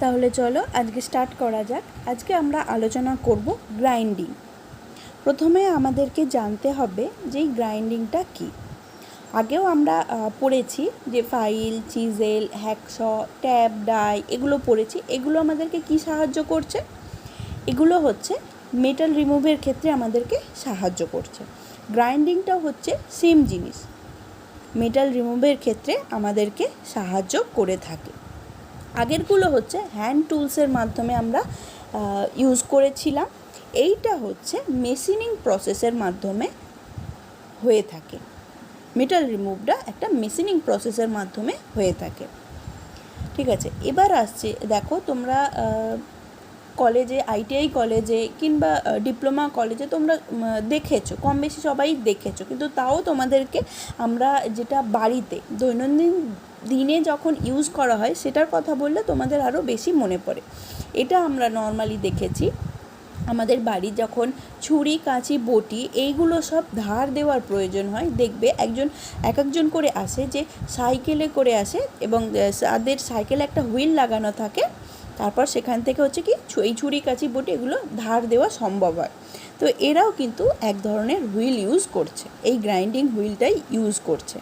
তাহলে চলো আজকে স্টার্ট করা যাক। আজকে আমরা আলোচনা করব গ্রাইন্ডিং। প্রথমে আমাদেরকে জানতে হবে যে এই গ্রাইন্ডিংটা কী। আগেও আমরা পড়েছি যে file, chisel, hacks, tap, die এগুলো পড়েছি। এগুলো আমাদেরকে কি সাহায্য করছে? এগুলো হচ্ছে মেটাল রিমুভের ক্ষেত্রে আমাদেরকে সাহায্য করছে। গ্রাইন্ডিংটাও হচ্ছে সেম জিনিস, মেটাল রিমুভের ক্ষেত্রে আমাদেরকে সাহায্য করে থাকে। আগেরগুলো হচ্ছে হ্যান্ড টুলসের মাধ্যমে আমরা ইউজ করেছিলাম, এইটা হচ্ছে মেশিনিং প্রসেসের মাধ্যমে হয়ে থাকে। মেটাল রিমুভটা একটা মেশিনিং প্রসেসের মাধ্যমে হয়ে থাকে। ঠিক আছে, এবার আসছে, দেখো তোমরা কলেজে, আইটিআই কলেজে কিংবা ডিপ্লোমা কলেজে তোমরা দেখেছো, কম বেশি সবাই দেখেছো, কিন্তু তাও তোমাদেরকে আমরা যেটা বাড়িতে দৈনন্দিন দিনে যখন ইউজ করা হয় সেটার কথা বললে তোমাদের আরও বেশি মনে পড়ে। এটা আমরা নর্মালি দেখেছি আমাদের বাড়ি যখন ছুরি, কাঁচি, বটি এইগুলো সব ধার দেওয়ার প্রয়োজন হয়, দেখবে একজন করে আসে, যে সাইকেলে করে আসে এবং তাদের সাইকেলে একটা হুইল লাগানো থাকে। তারপর সেখান থেকে হচ্ছে কি এই ছুরি, কাঁচি, বটি এগুলো ধার দেওয়া সম্ভব হয়। তো এরাও কিন্তু এক ধরনের হুইল ইউজ করছে, এই গ্রাইন্ডিং হুইলটাই ইউজ করছে।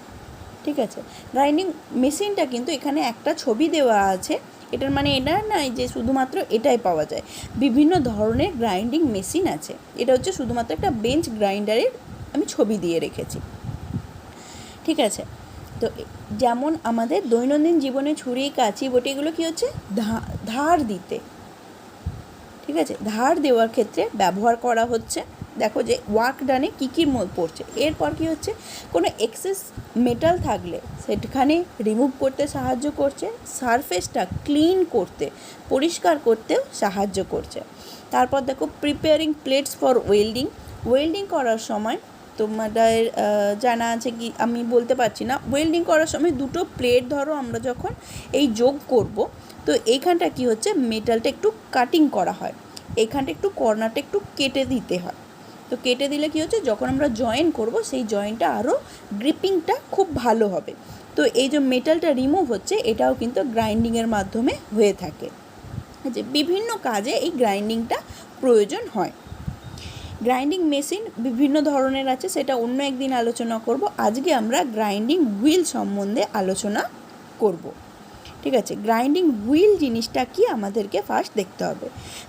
ঠিক আছে, গ্রাইন্ডিং মেশিনটা কিন্তু এখানে একটা ছবি দেওয়া আছে, এটার মানে এটা নয় যে শুধুমাত্র এটাই পাওয়া যায়, বিভিন্ন ধরনের গ্রাইন্ডিং মেশিন আছে। এটা হচ্ছে শুধুমাত্র একটা বেঞ্চ গ্রাইন্ডারের আমি ছবি দিয়ে রেখেছি। ঠিক আছে, তো যেমন আমাদের দৈনন্দিন জীবনে ছুরি, কাঁচি, বটি এগুলো কী হচ্ছে ধার দিতে, ঠিক আছে, ধার দেওয়ার ক্ষেত্রে ব্যবহার করা হচ্ছে। দেখো যে ওয়ার্ক ডানে কী কী পড়ছে। এরপর কী হচ্ছে, কোনো এক্সেস মেটাল থাকলে সেখানে রিমুভ করতে সাহায্য করছে, সারফেসটা ক্লিন করতে, পরিষ্কার করতেও সাহায্য করছে। তারপর দেখো প্রিপেয়ারিং প্লেটস ফর ওয়েল্ডিং করার সময় তোমাদের জানা আছে কি আমি বলতে পারছি না। ওয়েল্ডিং করার সময় দুটো প্লেট ধরো আমরা যখন এই যোগ করব, তো এইখানটা কি হচ্ছে, মেটালটা একটু কাটিং করা হয়, এইখানটা একটু কর্নারটা একটু কেটে দিতে হয়। তো কেটে দিলে কি হচ্ছে, যখন আমরা জয়েন করব সেই জয়েন্টটা আরও গ্রিপিংটা খুব ভালো হবে। তো এই যে মেটালটা রিমুভ হচ্ছে, এটাও কিন্তু গ্রাইন্ডিংয়ের মাধ্যমে হয়ে থাকে। যে বিভিন্ন কাজে এই গ্রাইন্ডিংটা প্রয়োজন হয়। গ্রাইন্ডিং মেশিন বিভিন্ন ধরনের আছে, সেটা অন্য একদিন আলোচনা করব। আজকে আমরা গ্রাইন্ডিং হুইল সম্বন্ধে আলোচনা করব। ঠিক আছে, গ্রাইন্ডিং হুইল জিনিসটা কি আমাদেরকে ফার্স্ট দেখতে হবে।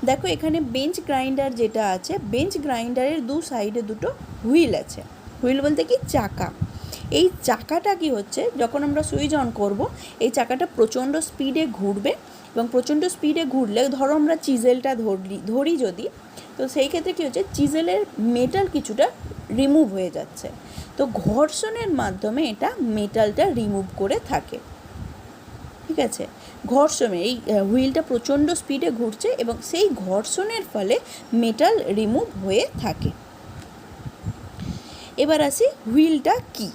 দেখো এখানে বেঞ্চ গ্রাইন্ডার যেটা আছে, বেঞ্চ গ্রাইন্ডারের দু সাইডে দুটো হুইল আছে। হুইল বলতে কি চাকা। এই চাকাটা কি হচ্ছে, যখন আমরা সুইচ অন করব এই চাকাটা প্রচণ্ড স্পিডে ঘুরবে, এবং প্রচণ্ড স্পিডে ঘুরলে ধরো আমরা চিজেলটা ধরি যদি, তো সেই ক্ষেত্রে কী হচ্ছে, চিজেলের মেটাল কিছুটা রিমুভ হয়ে যাচ্ছে। তো ঘর্ষণের মাধ্যমে এটা মেটালটা রিমুভ করে থাকে। ঠিক আছে, ঘর্ষণে এই হুইলটা প্রচণ্ড স্পিডে ঘুরছে এবং সেই ঘর্ষণের ফলে মেটাল রিমুভ হয়ে থাকে। এবার আসি হুইলটা কি।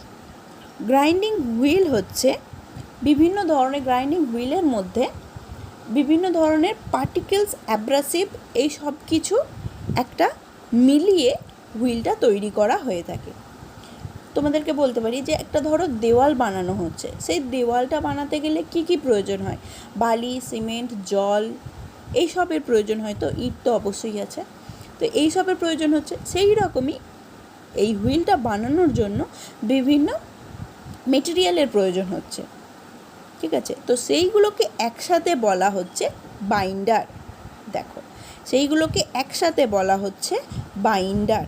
গ্রাইন্ডিং হুইল হচ্ছে বিভিন্ন ধরনের, গ্রাইন্ডিং হুইলের মধ্যে বিভিন্ন ধরনের পার্টিকেলস, অ্যাব্রাসিভ এই সব কিছু একটা মিলিয়ে হুইলটা তৈরি করা হয়ে থাকে। তোমাদেরকে বলতে পারি যে একটা ধরো দেওয়াল বানানো হচ্ছে, সেই দেওয়ালটা বানাতে গেলে কি কি প্রয়োজন হয়, বালি, সিমেন্ট, জল এইসবের প্রয়োজন হয়। তো ইট তো অবশ্যই আছে, তো এইসবের প্রয়োজন হচ্ছে। সেই রকমই এই হুইলটা বানানোর জন্য বিভিন্ন মেটেরিয়ালের প্রয়োজন হচ্ছে। ঠিক আছে, তো সেইগুলোকে একসাথে বলা হচ্ছে বাইন্ডার। দেখো সেইগুলোকে একসাথে বলা হচ্ছে binder.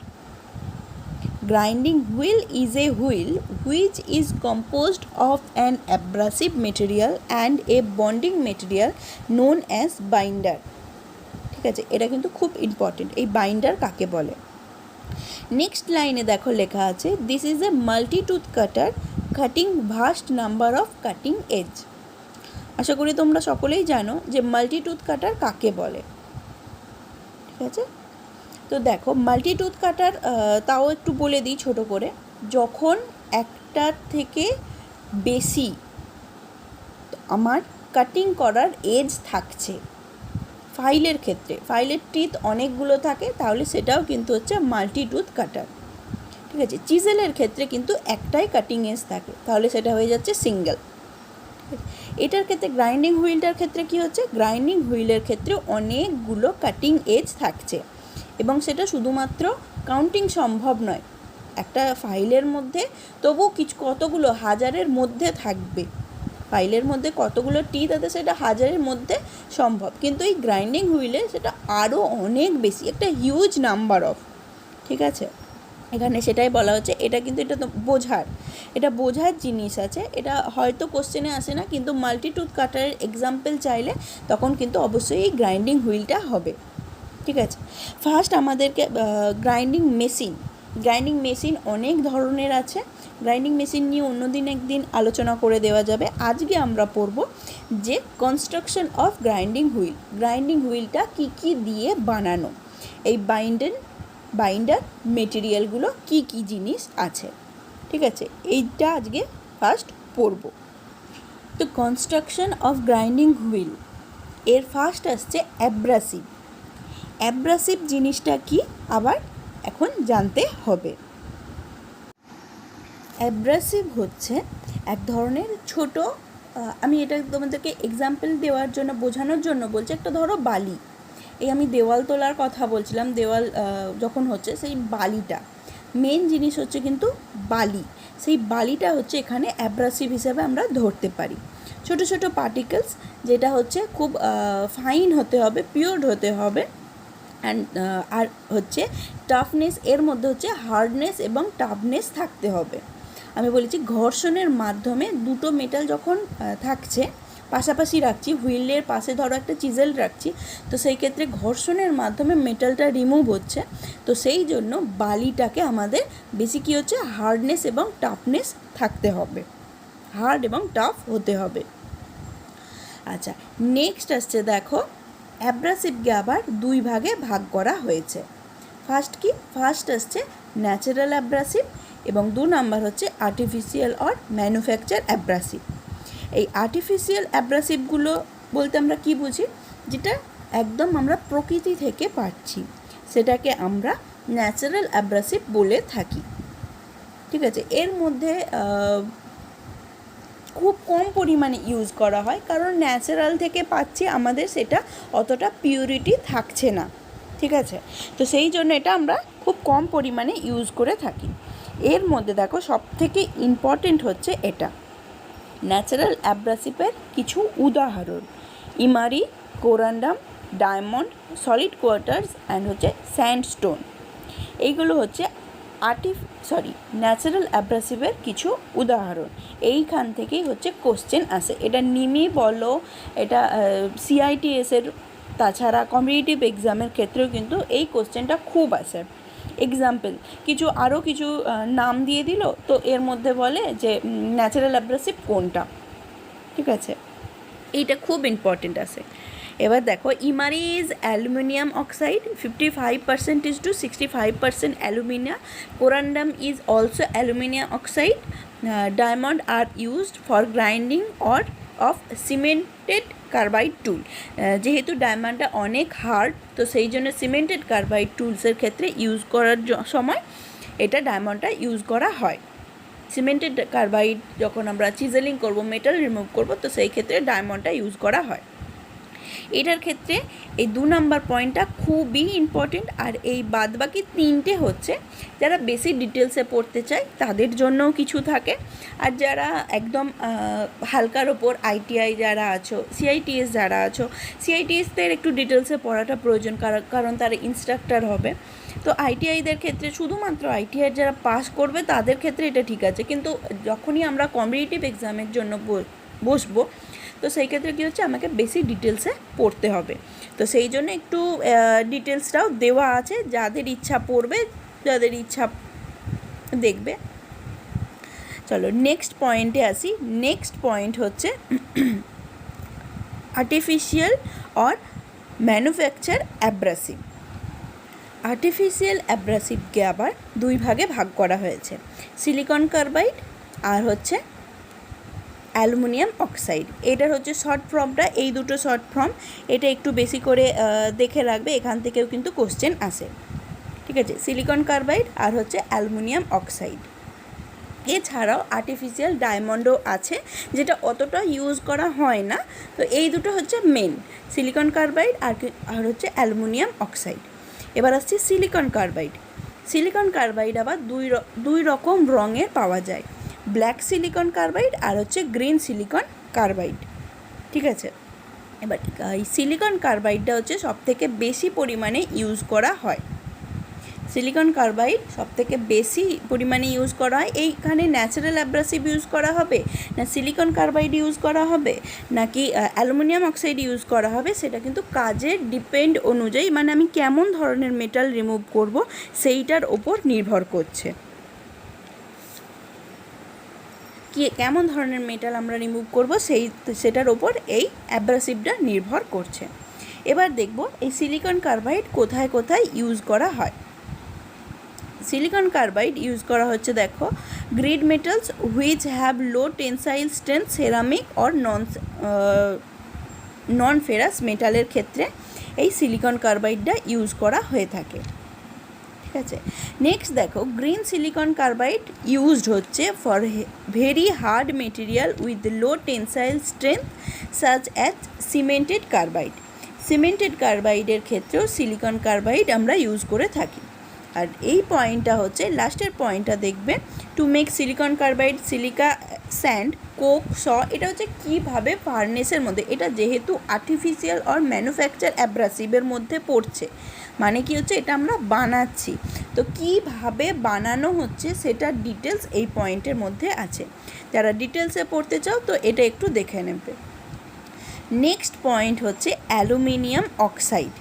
Grinding wheel is a wheel which is composed of an abrasive material and a bonding material known as binder. ঠিক আছে, এটা কিন্তু খুব ইম্পর্টেন্ট, এই বাইন্ডার কাকে বলে। নেক্সট লাইনে দেখো লেখা আছে, this is a multitooth cutter cutting vast number of cutting edge. আশা করি তোমরা সকলেই জানো যে মাল্টিটুথ কাটার কাকে বলে। ঠিক আছে, তো দেখো মাল্টিটুথ কাটার তাও একটু বলে দিই ছোট করে। যখন একটার থেকে বেশি আমার কাটিং করার এজ থাকছে, ফাইলের ক্ষেত্রে ফাইলের টিথ অনেকগুলো থাকে, তাহলে সেটাও কিন্তু হচ্ছে মাল্টিটুথ কাটার। ঠিক আছে, চিজেলের ক্ষেত্রে কিন্তু একটাই কাটিং এজ থাকে, তাহলে সেটা হয়ে যাচ্ছে সিঙ্গেল। এটার ক্ষেত্রে গ্রাইন্ডিং হুইলটার ক্ষেত্রে কি হচ্ছে, গ্রাইন্ডিং হুইলের ক্ষেত্রে অনেকগুলো কাটিং এজ থাকছে এবং সেটা শুধুমাত্র কাউন্টিং সম্ভব নয়, একটা ফাইলের মধ্যে তবু কতগুলো হাজারের মধ্যে থাকবে, ফাইলের মধ্যে কতগুলো টিথ আছে সেটা হাজারের মধ্যে সম্ভব, কিন্তু এই গ্রাইন্ডিং হুইলে সেটা আরও অনেক বেশি, একটা হিউজ নাম্বার অফ, ঠিক আছে। এখানে সেটাই বলা হচ্ছে, এটা কিন্তু এটা তো বোঝার জিনিস আছে, এটা হয়তো কোশ্চেনে আসে না, কিন্তু মাল্টিটুথ কাটারের এক্সাম্পল চাইলে তখন কিন্তু অবশ্যই এই গ্রাইন্ডিং হুইলটা হবে, ঠিক আছে। ফার্স্ট আমাদেরকে গ্রাইন্ডিং মেশিন অনেক ধরনের আছে, গ্রাইন্ডিং মেশিন নিয়ে অন্যদিন একদিন আলোচনা করে দেওয়া যাবে। আজকে আমরা পড়ব যে কনস্ট্রাকশন অফ গ্রাইন্ডিং হুইলটা কী দিয়ে বানানো, এই বাইন্ডার মেটেরিয়ালগুলো কী জিনিস আছে, ঠিক আছে, এইটা আজকে ফার্স্ট পড়ব। তো কনস্ট্রাকশন অফ গ্রাইন্ডিং হুইল এর ফার্স্ট আসছে অ্যাব্রাসিভ জিনিসটা কি আবার এখন জানতে হবে। অ্যাব্রাসিভ হচ্ছে এক ধরনের ছোট, আমি এটা তোমাদেরকে এক্সাম্পল দেওয়ার জন্য, বোঝানোর জন্য বলছি, একটা ধরো বালি, এই আমি দেওয়াল তোলার কথা বলছিলাম, দেওয়াল যখন হচ্ছে সেই বালিটা মেন জিনিস হচ্ছে কিন্তু বালি, সেই বালিটা হচ্ছে এখানে অ্যাব্রাসিভ হিসেবে আমরা ধরতে পারি। ছোট ছোট পার্টিকেলস, যেটা হচ্ছে খুব ফাইন হতে হবে, পিওর হতে হবে, অ্যান্ড আর হচ্ছে টাফনেস, এর মধ্যে হচ্ছে হার্ডনেস এবং টাফনেস থাকতে হবে। আমি বলেছি ঘর্ষণের মাধ্যমে দুটো মেটাল যখন থাকছে পাশাপাশি রাখছি, হুইলের পাশে ধরো একটা চিজেল রাখছি, তো সেই ক্ষেত্রে ঘর্ষণের মাধ্যমে মেটালটা রিমুভ হচ্ছে, তো সেই জন্য বালিটাকে আমাদের বেশি কী হচ্ছে, হার্ডনেস এবং টাফনেস থাকতে হবে, হার্ড এবং টাফ হতে হবে। আচ্ছা, নেক্সট আসছে দেখো, অ্যাব্রাসিভকে আবার দুই ভাগে ভাগ করা হয়েছে। ফার্স্ট আসছে ন্যাচারাল অ্যাব্রাসিভ এবং 2 নাম্বার হচ্ছে আর্টিফিশিয়াল অর ম্যানুফ্যাকচার অ্যাব্রাসিভ। এই আর্টিফিশিয়াল অ্যাব্রাসিভগুলো বলতে আমরা কি বুঝি, যেটা একদম আমরা প্রকৃতি থেকে পাচ্ছি, সেটাকে আমরা ন্যাচারাল অ্যাব্রাসিভ বলে থাকি, ঠিক আছে। এর মধ্যে খুব কম পরিমাণে ইউজ করা হয়, কারণ ন্যাচারাল থেকে পাচ্ছি, আমাদের সেটা অতটা পিউরিটি থাকছে না, ঠিক আছে, তো সেই জন্য এটা আমরা খুব কম পরিমাণে ইউজ করে থাকি। এর মধ্যে দেখো সবথেকে ইম্পর্টেন্ট হচ্ছে এটা, ন্যাচারাল অ্যাব্রাসিভের কিছু উদাহরণ, emery, corundum, diamond, solid quartz and হচ্ছে স্যান্ডস্টোন, এইগুলো হচ্ছে ন্যাচারাল অ্যাব্রাসিভের কিছু উদাহরণ। এইখান থেকেই হচ্ছে কোশ্চেন আসে, এটা নিমি বলো, এটা CITS-এর, তাছাড়া কম্পিটিটিভ এক্সামের ক্ষেত্রেও কিন্তু এই কোশ্চেনটা খুব আসে। এক্সাম্পল আরও কিছু নাম দিয়ে দিল, তো এর মধ্যে বলে যে ন্যাচারাল অ্যাব্রাসিভ কোনটা, ঠিক আছে, এইটা খুব ইম্পর্টেন্ট আছে। এবার দেখো, emery is aluminium oxide, 55% to 65% aluminium, corundum is also aluminium oxide, diamond are used for grinding or of cemented carbide tool. যেহেতু ডায়মন্ডটা অনেক হার্ড, তো সেই জন্য সিমেন্টেড কার্বাইড টুলসের ক্ষেত্রে ইউজ করার সময় এটা ডায়মন্ডটা ইউজ করা হয়। সিমেন্টেড কার্বাইড যখন আমরা চিজেলিং করব, মেটাল রিমুভ করব, তো সেই ক্ষেত্রে ডায়মন্ডটা ইউজ করা হয়। এটার ক্ষেত্রে এই 2 নাম্বার পয়েন্টটা খুবই ইম্পর্টেন্ট, আর এই বাদবাকি 3টে হচ্ছে যারা বেশি ডিটেলসে পড়তে চায় তাদের জন্যও কিছু থাকে, আর যারা একদম হালকার ওপর ITI যারা আছো, CITS যারা আছো, CITSদের একটু ডিটেলসে পড়াটা প্রয়োজন, কারণ তারা ইনস্ট্রাক্টর হবে। তো ITIদের ক্ষেত্রে শুধুমাত্র ITI যারা পাস করবে তাদের ক্ষেত্রে এটা ঠিক আছে, কিন্তু যখনই আমরা কম্পিটিটিভ এক্সামের জন্য বসবো, তো সেই ক্ষেত্রে কী হচ্ছে, আমাকে বেশি ডিটেলসে পড়তে হবে, তো সেই জন্য একটু ডিটেলসটাও দেওয়া আছে, যাদের ইচ্ছা পড়বে, যাদের ইচ্ছা দেখবে। চলো নেক্সট পয়েন্টে আসি। নেক্সট পয়েন্ট হচ্ছে artificial or manufacture abrasive. Artificial অ্যাব্রাসিভকে আবার 2 ভাগে ভাগ করা হয়েছে, সিলিকন কার্বাইড আর হচ্ছে অ্যালুমিনিয়াম অক্সাইড। এটার হচ্ছে শর্ট ফর্মটা, এই দুটো শর্ট ফর্ম, এটা একটু বেশি করে দেখে রাখবে, এখান থেকেও কিন্তু কোশ্চেন আসে, ঠিক আছে, সিলিকন কার্বাইড আর হচ্ছে অ্যালুমিনিয়াম অক্সাইড। এছাড়াও আর্টিফিশিয়াল ডায়মন্ডও আছে, যেটা অতটা ইউজ করা হয় না। তো এই দুটো হচ্ছে মেন, সিলিকন কার্বাইড আর হচ্ছে অ্যালুমিনিয়াম অক্সাইড। এবার আসছে সিলিকন কার্বাইড। সিলিকন কার্বাইড আবার দুই রকম রঙের পাওয়া যায়, ব্ল্যাক সিলিকন কার্বাইড আর হচ্ছে গ্রিন সিলিকন কার্বাইড। ঠিক আছে, এবার এই সিলিকন কার্বাইডটা হচ্ছে সবথেকে বেশি পরিমাণে ইউজ করা হয়। সিলিকন কার্বাইড সবথেকে বেশি পরিমাণে ইউজ করা হয়। এইখানে ন্যাচারাল অ্যাব্রাসিভ ইউজ করা হবে, না সিলিকন কার্বাইড ইউজ করা হবে, নাকি অ্যালুমিনিয়াম অক্সাইড ইউজ করা হবে, সেটা কিন্তু কাজের ডিপেন্ড অনুযায়ী, মানে আমি কেমন ধরনের মেটাল রিমুভ করব সেইটার ওপর নির্ভর করছে। কেমন ধরনের মেটাল আমরা রিমুভ করব সেটার ওপর এই অ্যাব্রাসিভটা নির্ভর করছে। এবার দেখব এই সিলিকন কার্বাইড কোথায় কোথায় ইউজ করা হয়। সিলিকন কার্বাইড ইউজ করা হচ্ছে, দেখো, grid metals which have low tensile strength, ceramic or non ferrous মেটালের ক্ষেত্রে এই সিলিকন কার্বাইডটা ইউজ করা হয়ে থাকে। ঠিক আছে, নেক্সট দেখো, গ্রিন সিলিকন কার্বাইড ইউজড হচ্ছে for very hard material with low tensile strength such as cemented carbide. Cemented কার্বাইডের ক্ষেত্রেও সিলিকন কার্বাইড আমরা ইউজ করে থাকি। আর এই পয়েন্টটা হচ্ছে লাস্টের পয়েন্টটা দেখবে, to make silicon carbide silica sand coke এটা হচ্ছে কীভাবে ফার্নেসের মধ্যে, এটা যেহেতু আর্টিফিশিয়াল আর ম্যানুফ্যাকচার অ্যাব্রাসিভের মধ্যে পড়ছে, মানে কি হচ্ছে এটা আমরা বানাচ্ছি, তো কীভাবে বানানো হচ্ছে সেটার ডিটেলস এই পয়েন্টের মধ্যে আছে। যারা ডিটেলসে পড়তে চাও তো এটা একটু দেখে নেবে। নেক্সট পয়েন্ট হচ্ছে অ্যালুমিনিয়াম অক্সাইড।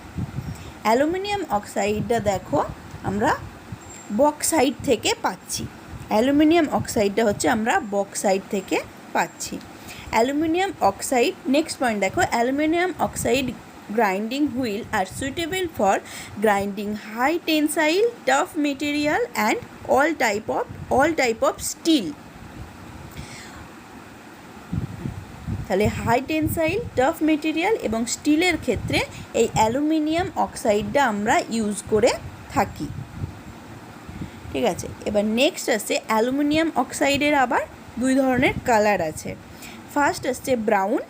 অ্যালুমিনিয়াম অক্সাইডটা দেখো আমরা বক্সাইট থেকে পাচ্ছি। অ্যালুমিনিয়াম অক্সাইডটা হচ্ছে আমরা বক্সাইট থেকে পাচ্ছি। অ্যালুমিনিয়াম অক্সাইড, নেক্সট পয়েন্ট দেখো, aluminium oxide grinding wheel are suitable for grinding high tensile tough material and all type of steel. তাহলে হাই টেনসাইল টাফ মেটেরিয়াল এবং স্টিলের ক্ষেত্রে এই অ্যালুমিনিয়াম অক্সাইডটা আমরা ইউজ করে থাকি। ঠিক আছে, এবার নেক্সট আসছে অ্যালুমিনিয়াম অক্সাইডের আবার দুই ধরনের কালার আছে। ফার্স্ট আসছে ব্রাউন,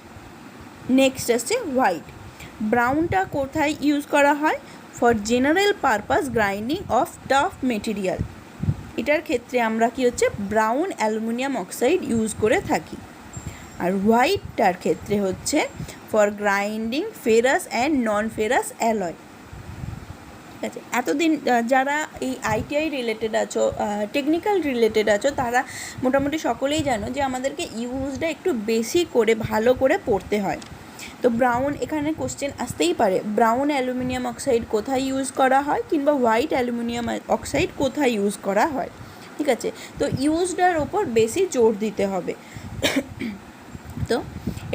নেক্সট আসছে হোয়াইট। ব্রাউনটা কোথায় ইউজ করা হয়? For general purpose grinding of tough material. এটার ক্ষেত্রে আমরা কি হচ্ছে ব্রাউন অ্যালুমিনিয়াম অক্সাইড ইউজ করে থাকি। আর হোয়াইটটার ক্ষেত্রে হচ্ছে for grinding ferrous and non ferrous alloy. ঠিক আছে, এতদিন যারা এই আইটিআই রিলেটেড আছো, টেকনিক্যাল রিলেটেড আছো, তারা মোটামুটি সকলেই জানো যে আমাদেরকে ইউজটা একটু বেশি করে ভালো করে পড়তে হয়। তো ব্রাউন, এখানে কোশ্চেন আসতেই পারে ব্রাউন অ্যালুমিনিয়াম অক্সাইড কোথায় ইউজ করা হয়, কিংবা হোয়াইট অ্যালুমিনিয়াম অক্সাইড কোথায় ইউজ করা হয়। ঠিক আছে, তো ইউজটার ওপর বেশি জোর দিতে হবে। তো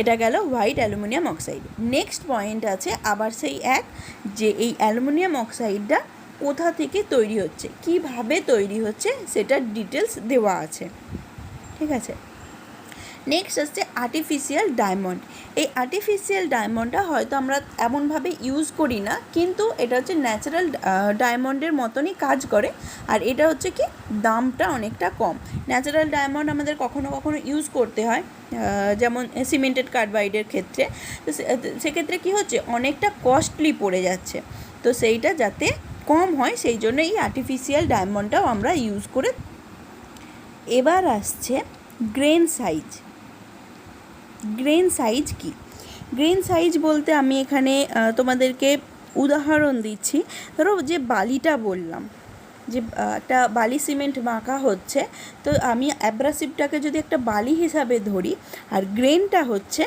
এটা গেল white aluminium oxide. Next point আছে আবার সেই এক, যে এই অ্যালুমিনিয়াম অক্সাইডটা কোথা থেকে তৈরি হচ্ছে, কিভাবে তৈরি হচ্ছে সেটার ডিটেলস দেওয়া আছে। ঠিক আছে, নেক্সট আসছে আর্টিফিশিয়াল ডায়মন্ড। এই আর্টিফিশিয়াল ডায়মন্ডটা হয়তো আমরা এমনভাবে ইউজ করি না, কিন্তু এটা হচ্ছে ন্যাচারাল ডায়মন্ডের মতনই কাজ করে। আর এটা হচ্ছে কি দামটা অনেকটা কম। ন্যাচারাল ডায়মন্ড আমাদের কখনো কখনো ইউজ করতে হয়, যেমন সিমেন্টেড কার্বাইডের ক্ষেত্রে। তো সেক্ষেত্রে কী হচ্ছে অনেকটা কস্টলি পড়ে যাচ্ছে, তো সেইটা যাতে কম হয় সেই জন্য এই আর্টিফিশিয়াল ডায়মন্ডটাও আমরা ইউজ করে। এবার আসছে গ্রেন সাইজ। গ্রেন সাইজ কি? গ্রেন সাইজ বলতে আমি এখানে তোমাদেরকে উদাহরণ দিচ্ছি। ধরো যে বালিটা বললাম, যে একটা বালি সিমেন্ট মাখা হচ্ছে, তো আমি অ্যাব্রাসিভটাকে যদি একটা বালি হিসাবে ধরি, আর গ্রেনটা হচ্ছে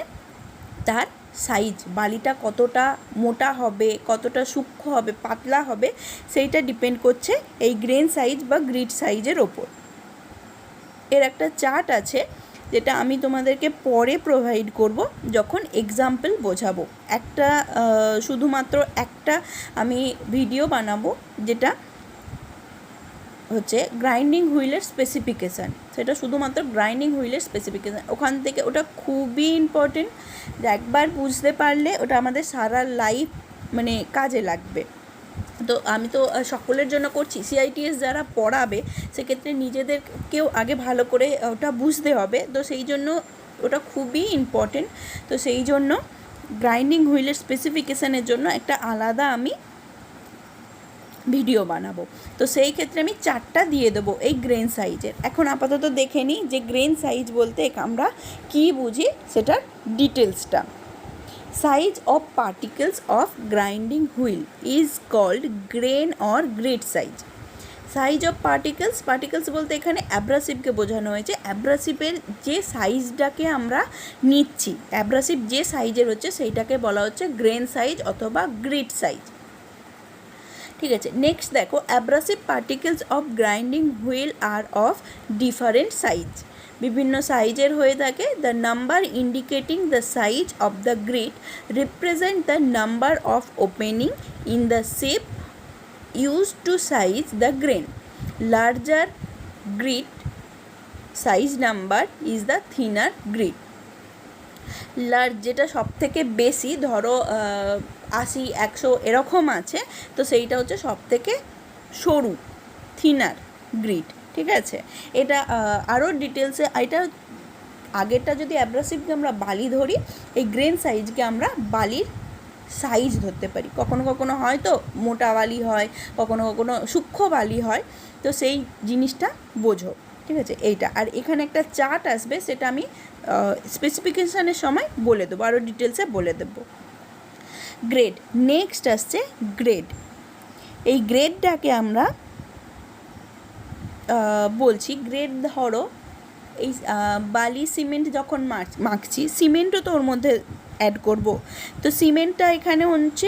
তার সাইজ, বালিটা কতটা মোটা হবে, কতটা সূক্ষ্ম হবে, পাতলা হবে, সেইটা ডিপেন্ড করছে এই গ্রেন সাইজ বা গ্রিড সাইজের ওপর। এর একটা চার্ট আছে যেটা আমি তোমাদেরকে পরে প্রোভাইড করব যখন এক্সাম্পল বোঝাবো। একটা শুধুমাত্র একটা আমি ভিডিও বানাবো যেটা হচ্ছে গ্রাইন্ডিং হুইলের স্পেসিফিকেশান, সেটা শুধুমাত্র গ্রাইন্ডিং হুইলের স্পেসিফিকেশান। ওখান থেকে ওটা খুবই ইম্পর্টেন্ট, একবার বুঝতে পারলে ওটা আমাদের সারা লাইফ মানে কাজে লাগবে। তো আমি তো সকলের জন্য করছি, সিআইটিএস যারা পড়াবে সেক্ষেত্রে নিজেদেরকেও আগে ভালো করে ওটা বুঝতে হবে, তো সেই জন্য ওটা খুবই ইম্পর্টেন্ট। তো সেই জন্য গ্রাইন্ডিং হুইলের স্পেসিফিকেশানের জন্য একটা আলাদা আমি ভিডিও বানাবো। তো সেই ক্ষেত্রে আমি 4টা দিয়ে দেবো এই গ্রেন সাইজের। এখন আপাতত দেখে নিই যে গ্রেন সাইজ বলতে আমরা কী বুঝি সেটার ডিটেলসটা। Size of particles of grinding wheel is called grain or grade size. Size of particles বলতে এখানে অ্যাব্রাসিভকে বোঝানো হয়েছে। অ্যাব্রাসিভের যে সাইজটাকে আমরা নিচ্ছি, অ্যাব্রাসিভ যে সাইজের হচ্ছে সেইটাকে বলা হচ্ছে গ্রেন সাইজ অথবা গ্রিড সাইজ। ঠিক আছে, নেক্সট দেখো, abrasive particles of grinding wheel are of different size. বিভিন্ন সাইজের হয়ে থাকে। The number indicating the size of the grid represent the number of opening in the shape used to size the grain. Larger grid size number is the thinner grid. Large যেটা সব থেকে বেশি, ধরো 80, 100 এরকম আছে, তো সেইটা হচ্ছে সব থেকে সরু, থিনার গ্রিড। ঠিক আছে, এটা আরও ডিটেলসে, এটা আগেরটা যদি অ্যাব্রাসিভকে আমরা বালি ধরি, এই গ্রেন সাইজকে আমরা বালির সাইজ ধরতে পারি। কখনো কখনো হয়তো মোটা বালি হয়, কখনো কখনো সূক্ষ্ম বালি হয়, তো সেই জিনিসটা বোঝো। ঠিক আছে, এইটা। আর এখানে একটা চার্ট আসবে, সেটা আমি স্পেসিফিকেশানের সময় বলে দেবো, আরও ডিটেলসে বলে দেবো। গ্রেড, নেক্সট আসছে গ্রেড। এই গ্রেডটাকে আমরা বলছি, গ্রেড ধরো এই বালি সিমেন্ট যখন মাখছি, সিমেন্টও তো ওর মধ্যে অ্যাড করব, তো সিমেন্টটা এখানে হচ্ছে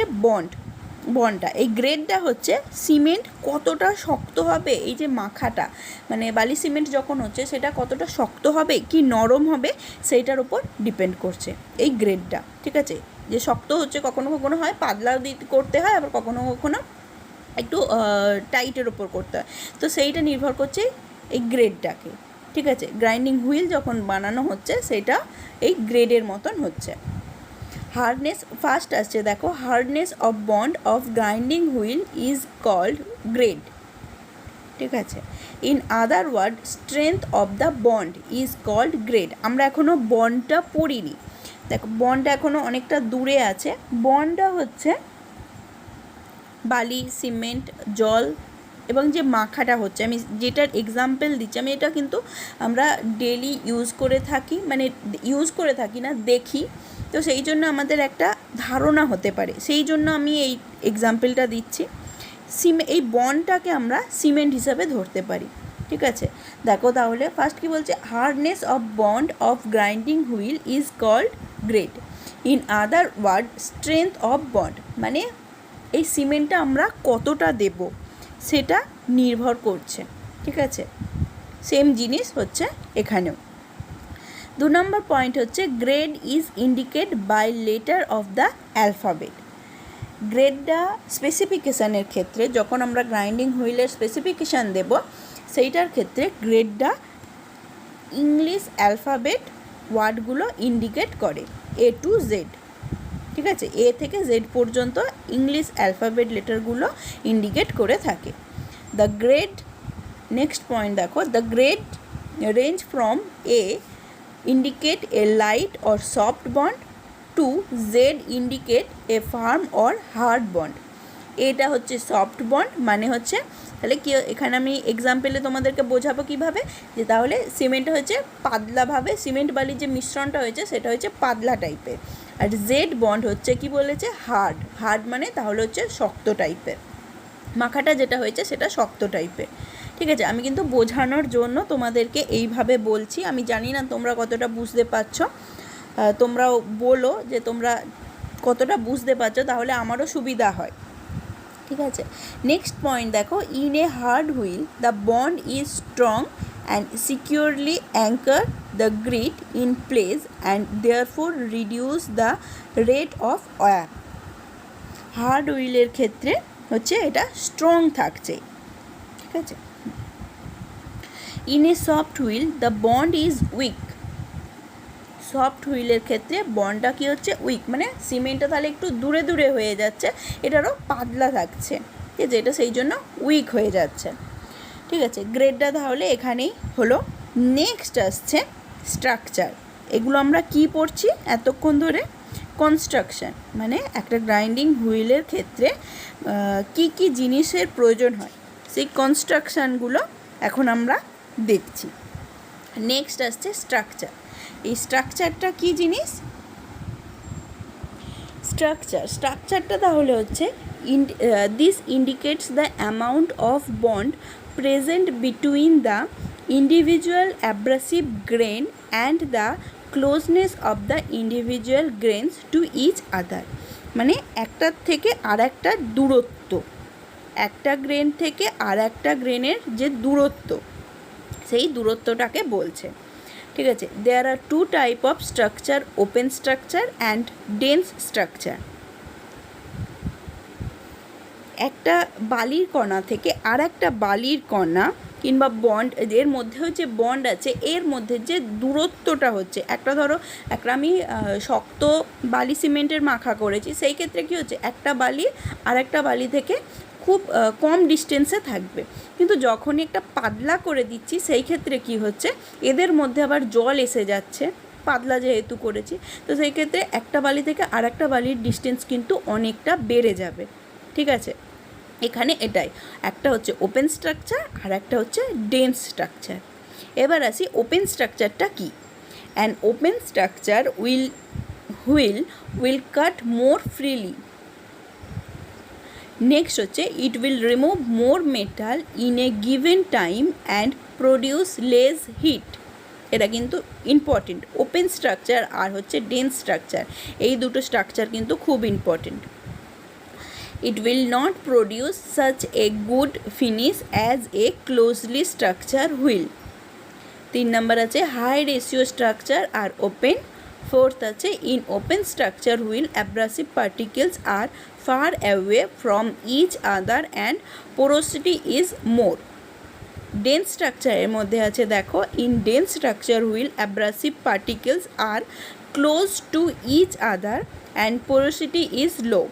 বন্ডটা। এই গ্রেডটা হচ্ছে সিমেন্ট কতটা শক্ত হবে, এই যে মাখাটা, মানে বালি সিমেন্ট যখন হচ্ছে সেটা কতটা শক্ত হবে কি নরম হবে সেইটার উপর ডিপেন্ড করছে এই গ্রেডটা। ঠিক আছে, যে শক্ত হচ্ছে, কখনো কখনো হয় পাতলা করতে হয়, আবার কখনো কখনো একটু টাইটের ওপর করতে হয়, তো সেইটা নির্ভর করছে এই গ্রেডটাকে। ঠিক আছে, গ্রাইন্ডিং হুইল যখন বানানো হচ্ছে সেটা এই গ্রেডের মতন হচ্ছে। হার্ডনেস ফার্স্ট আসছে, দেখো, hardness of bond of grinding wheel is called grade. ঠিক আছে, in other word strength of the bond is called grade. আমরা এখনও বন্ডটা পড়িনি, দেখো বন্ডটা এখনও অনেকটা দূরে আছে। বন্ডটা হচ্ছে বালি, সিমেন্ট, জল এবং যে মাখাটা হচ্ছে, আমি যেটার এক্সাম্পল দিচ্ছি, আমি এটা কিন্তু আমরা ডেলি ইউজ করে থাকি, মানে ইউজ করে থাকি না, দেখি, তো সেই জন্য আমাদের একটা ধারণা হতে পারে, সেই জন্য আমি এই এক্সাম্পলটা দিচ্ছি। এই বন্ডটাকে আমরা সিমেন্ট হিসাবে ধরতে পারি। ঠিক আছে, দেখো তাহলে ফার্স্ট কি বলছে, hardness of bond of grinding wheel is called grade. In other word strength of bond, মানে এই সিমেন্টটা আমরা কতটা দেব সেটা নির্ভর করছে। ঠিক আছে, সেম জিনিস হচ্ছে এখানেও। 2 নম্বর পয়েন্ট হচ্ছে, grade is indicate by letter of the alphabet. গ্রেডটা স্পেসিফিকেশানের ক্ষেত্রে, যখন আমরা গ্রাইন্ডিং হুইলের স্পেসিফিকেশান দেব, সেইটার ক্ষেত্রে গ্রেডটা ইংলিশ অ্যালফাবেট ওয়ার্ডগুলো ইন্ডিকেট করে, A to Z। ঠিক আছে, এ থেকে জেড পর্যন্ত ইংলিশ অ্যালফাবেট লেটারগুলো ইন্ডিকেট করে থাকে। দ্য গ্রেড, নেক্সট পয়েন্ট দেখো, the grade range from A indicate a light or soft bond to Z indicate a firm or hard bond. এটা হচ্ছে সফট বন্ড, মানে হচ্ছে, তাহলে কি এখানে আমি এক্সাম্পলে তোমাদেরকে বোঝাবো কীভাবে, যে তাহলে সিমেন্ট হচ্ছে পাতলাভাবে, সিমেন্ট বালির যে মিশ্রণটা হয়েছে সেটা হচ্ছে পাতলা টাইপের, আর জেড বন্ড হচ্ছে কি বলেছে, হার্ড মানে তাহলে হচ্ছে শক্ত টাইপের, মাখাটা যেটা হয়েছে সেটা শক্ত টাইপের। ঠিক আছে, আমি কিন্তু বোঝানোর জন্য তোমাদেরকে এইভাবে বলছি, আমি জানি না তোমরা কতটা বুঝতে পারছো, তোমরাও বলো যে তোমরা কতটা বুঝতে পারছো, তাহলে আমারও সুবিধা হয়। ঠিক আছে, নেক্সট পয়েন্ট দেখো, in a hard wheel the bond is strong and securely anchor the grid in place and therefore reduce the rate of wear. Hard হুইলের ক্ষেত্রে হচ্ছে এটা স্ট্রং থাকছে। ঠিক আছে, in a soft wheel the bond is weak. Soft হুইলের ক্ষেত্রে বন্ডটা কী হচ্ছে, উইক, মানে সিমেন্টটা তাহলে একটু দূরে দূরে হয়ে যাচ্ছে, এটারও পাতলা থাকছে। ঠিক আছে, এটা সেই জন্য উইক হয়ে যাচ্ছে। ঠিক আছে, গ্রেডটা তাহলে এখানেই হলো। নেক্সট আসছে স্ট্রাকচার। এগুলো আমরা কি পড়ছি এতক্ষণ ধরে? কনস্ট্রাকশান, মানে একটা গ্রাইন্ডিং হুইলের ক্ষেত্রে কি কি জিনিসের প্রয়োজন হয় সেই কনস্ট্রাকশানগুলো এখন আমরা দেখছি। নেক্সট আসছে স্ট্রাকচার। এই স্ট্রাকচারটা কি জিনিস? স্ট্রাকচারটা তাহলে হচ্ছে this indicates the amount of bond present between the individual abrasive grain and the closeness of the individual grains to each other. মানে একটার থেকে আর একটা দূরত্ব, একটা গ্রেন থেকে আর একটা গ্রেনের যে দূরত্ব, সেই দূরত্বটাকে বলছে। ঠিক আছে, there are two type of structure, open structure and dense structure. একটা বালির কণা থেকে আর একটা বালির কণা কিংবা বন্ড, এর মধ্যে যে বন্ড আছে এর মধ্যে যে দূরত্বটা হচ্ছে, একটা ধরো একটা আমি শক্ত বালি সিমেন্টের মাখা করেছি, সেই ক্ষেত্রে কী হচ্ছে, একটা বালি আর একটা বালি থেকে খুব কম ডিস্টেন্সে থাকবে। কিন্তু যখনই একটা পাতলা করে দিচ্ছি সেই ক্ষেত্রে কি হচ্ছে, এদের মধ্যে আবার জল এসে যাচ্ছে, পাতলা যেহেতু করেছি, তো সেই ক্ষেত্রে একটা বালি থেকে আর একটা বালির ডিস্টেন্স কিন্তু অনেকটা বেড়ে যাবে। ঠিক আছে, এখানে এটাই, একটা হচ্ছে ওপেন স্ট্রাকচার আর একটা হচ্ছে ডেন্স স্ট্রাকচার। এবার আসি ওপেন স্ট্রাকচারটা কি। An open structure will cut more freely. Next হচ্ছে it will remove more metal in a given time and produce less heat. এটা কিন্তু ইম্পর্টেন্ট। ওপেন স্ট্রাকচার আর হচ্ছে ডেন্স স্ট্রাকচার, এই দুটো স্ট্রাকচার কিন্তু খুব important. It will not produce such a good finish as a closely structured wheel. 3 number আছে high ratio structure are open. 4th আছে in open structure wheel abrasive particles are far away from each other and porosity is more. Dense structure এর মধ্যে আছে দেখো, in dense structure wheel abrasive particles are close to each other and porosity is low.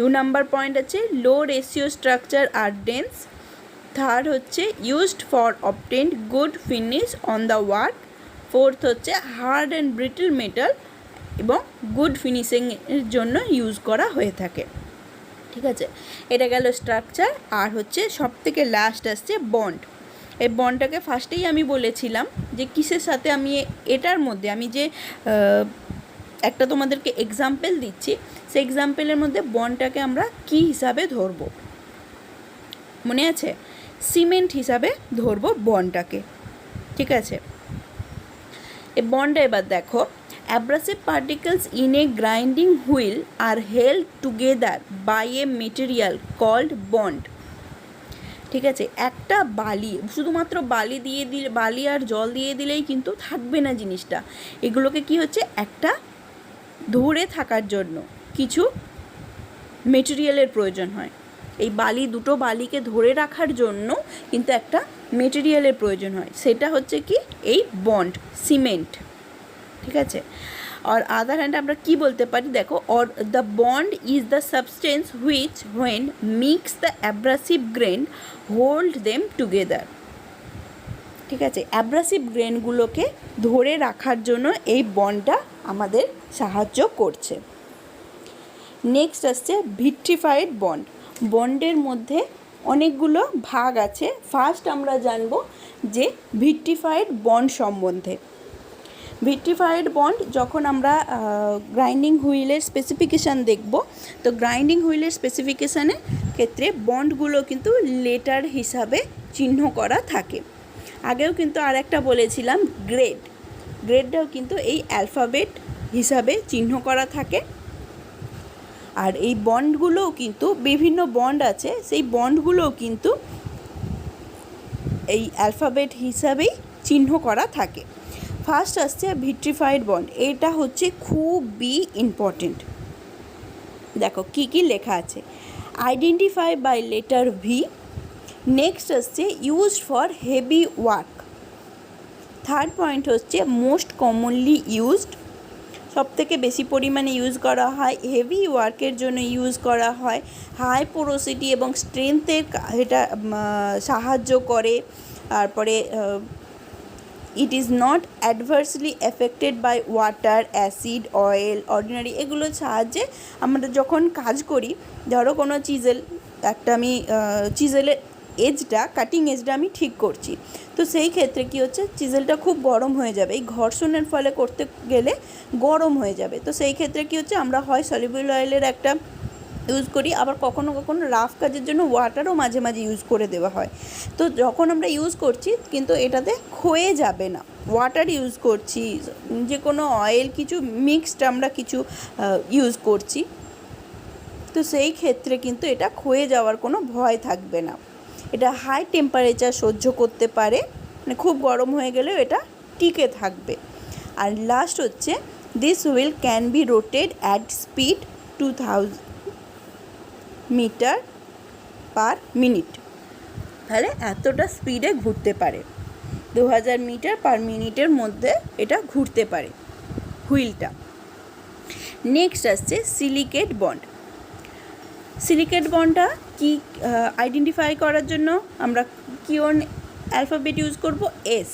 2 number point আছে লো ratio structure আর dense. Third হচ্ছে used for obtained good finish on the work. Fourth হচ্ছে hard and brittle metal এবং good ফিনিশিংয়ের জন্য use করা হয়ে থাকে। ঠিক আছে, এটা গেল স্ট্রাকচার। আর হচ্ছে সব থেকে লাস্ট আসছে বন্ড। এই বন্ডটাকে ফার্স্টেই আমি বলেছিলাম যে কিসের সাথে আমি এটার মধ্যে আমি যে একটা তোমাদেরকে এক্সাম্পল দিচ্ছি, সেই এক্সাম্পলের মধ্যে বন্ডটাকে আমরা কী হিসাবে ধরবো, মনে আছে? সিমেন্ট হিসাবে ধরবো বন্ডটাকে। ঠিক আছে, এই বন্ডটা এবার দেখো, abrasive particles in a grinding wheel are held together by a material called bond. ঠিক আছে, একটা বালি, শুধুমাত্র বালি দিয়ে দিলে, বালি আর জল দিয়ে দিলেই কিন্তু থাকবে না জিনিসটা। এগুলোকে কি হচ্ছে, একটা ধরে থাকার জন্য কিছু মেটেরিয়ালের প্রয়োজন হয়। এই দুটো বালিকে ধরে রাখার জন্য কিন্তু একটা মেটেরিয়ালের প্রয়োজন হয়, সেটা হচ্ছে কি, এই বন্ড, সিমেন্ট। ঠিক আছে, আর আদার হ্যান্ড আমরা কি বলতে পারি দেখো, or the bond is the substance which when mix the abrasive grain hold them together. ঠিক আছে, অ্যাব্রাসিভ গ্রেনগুলোকে ধরে রাখার জন্য এই বন্ডটা আমাদের সাহায্য করছে। নেক্সট আসছে ভিট্রিফাইড বন্ড। বন্ডের মধ্যে অনেকগুলো ভাগ আছে। ফার্স্ট আমরা জানব যে ভিট্রিফাইড বন্ড সম্বন্ধে। ভিট্রিফাইড বন্ড যখন আমরা গ্রাইন্ডিং হুইলের স্পেসিফিকেশান দেখব, তো গ্রাইন্ডিং হুইলের স্পেসিফিকেশানের ক্ষেত্রে বন্ডগুলো কিন্তু লেটার হিসাবে চিহ্ন করা থাকে। আগেও কিন্তু আর একটা বলেছিলাম গ্রেডটাও কিন্তু এই অ্যালফাবেট হিসাবে চিহ্ন করা থাকে। আর এই বন্ডগুলোও কিন্তু বিভিন্ন বন্ড আছে, সেই বন্ডগুলোও কিন্তু এই অ্যালফাবেট হিসাবেই চিহ্ন করা থাকে। ফার্স্ট আসছে ভিট্রিফাইড বন্ড, এটা হচ্ছে খুবই ইম্পর্টেন্ট। দেখো কি কি লেখা আছে, identify by letter V. Next আসছে used for heavy work. Third point হচ্ছে মোস্ট কমনলি ইউজড। সবথেকে বেশি পরিমাণে ইউজ করা হয়, হেভি ওয়ার্কের জন্য ইউজ করা হয়, হাই পোরোসিটি এবং স্ট্রেংথে এটা সাহায্য করে। তারপরে it is not adversely affected by water, acid, oil, ordinary, এগুলোর সাহায্যে আমরা যখন কাজ করি, ধরো কোনো চিজেল, একটা আমি চিজেলের এজটা, কাটিং এজটা আমি ঠিক করছি, তো সেই ক্ষেত্রে কী হচ্ছে, চিজেলটা খুব গরম হয়ে যাবে, এই ঘর্ষণের ফলে করতে গেলে গরম হয়ে যাবে। তো সেই ক্ষেত্রে কী হচ্ছে, আমরা হয় সলিউবল অয়েলের একটা ইউজ করি, আবার কখনো কখনো রাফ কাজের জন্য ওয়াটারও মাঝে মাঝে ইউজ করে দেওয়া হয়। তো যখন আমরা ইউজ করছি কিন্তু এটাতে ক্ষয়ে যাবে না, ওয়াটার ইউজ করছি, যে কোনো অয়েল কিছু মিক্সড আমরা কিছু ইউজ করছি, তো সেই ক্ষেত্রে কিন্তু এটা ক্ষয়ে যাওয়ার কোনো ভয় থাকবে না। এটা হাই টেম্পারেচার সহ্য করতে পারে, মানে খুব গরম হয়ে গেলেও এটা টিকে থাকবে। আর লাস্ট হচ্ছে, this wheel can be rotated at speed 2000 metre per minute, তাহলে এতটা স্পিডে ঘুরতে পারে, 2000 মিটার পার মিনিটের মধ্যে এটা ঘুরতে পারে হুইলটা। নেক্সট আসছে সিলিকেট বন্ড। সিলিকেট বন্ডটা কি আইডেন্টিফাই করার জন্য আমরা কিওন অ্যালফাবেট ইউজ করব, এস।